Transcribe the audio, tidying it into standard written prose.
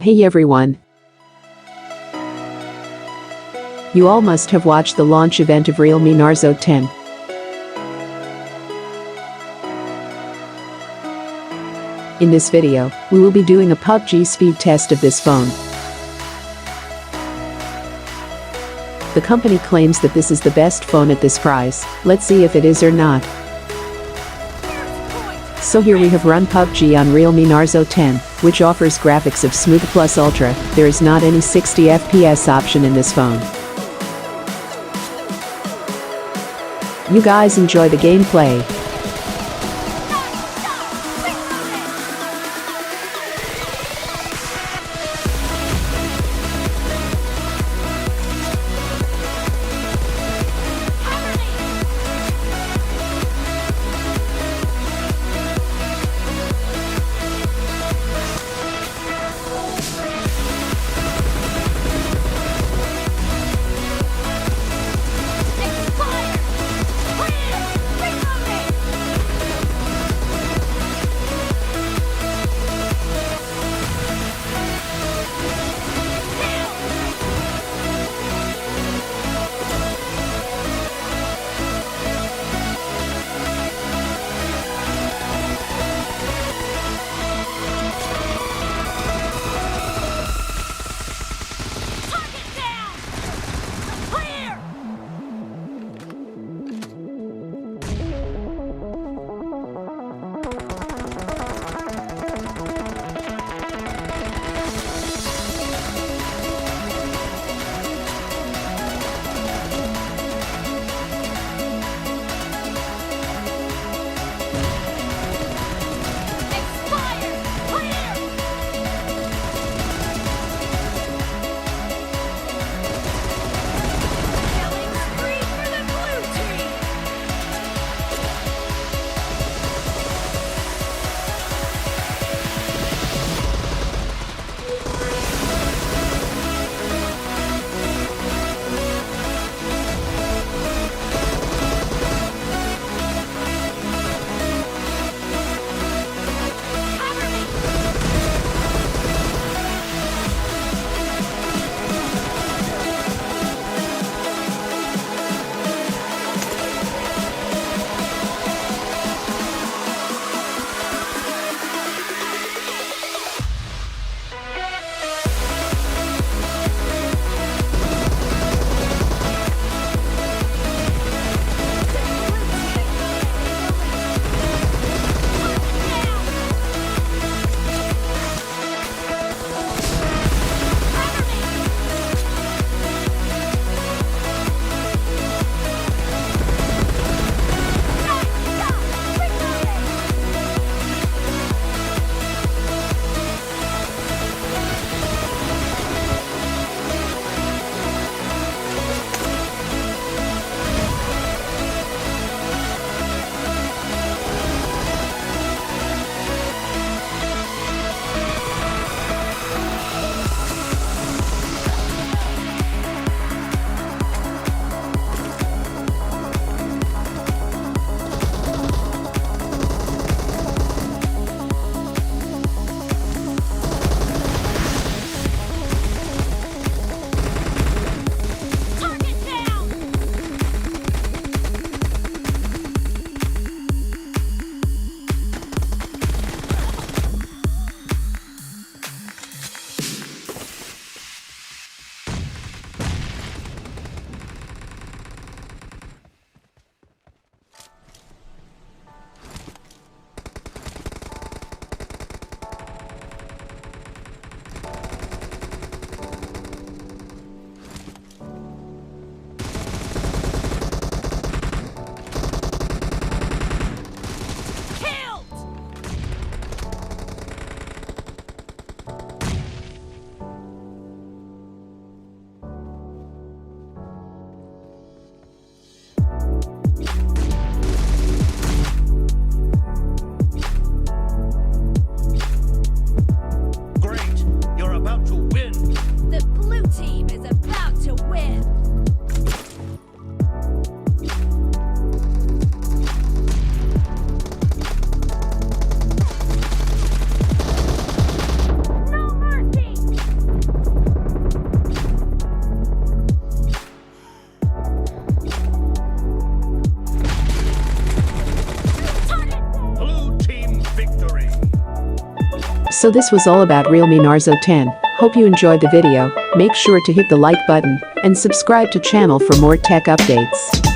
Hey everyone! You all must have watched the launch event of Realme Narzo 10. In this video, we will be doing a Pubg speed test of this phone. The company claims that this is the best phone at this price. Let's see if it is or not. So here we have run Pubg on Realme Narzo 10, which offers graphics of Smooth Plus Ultra. There is not any 60 FPS option in this phone. You guys enjoy the gameplay. So this was all about Realme Narzo 10. Hope you enjoyed the video. Make sure to hit the like button and subscribe to channel for more tech updates.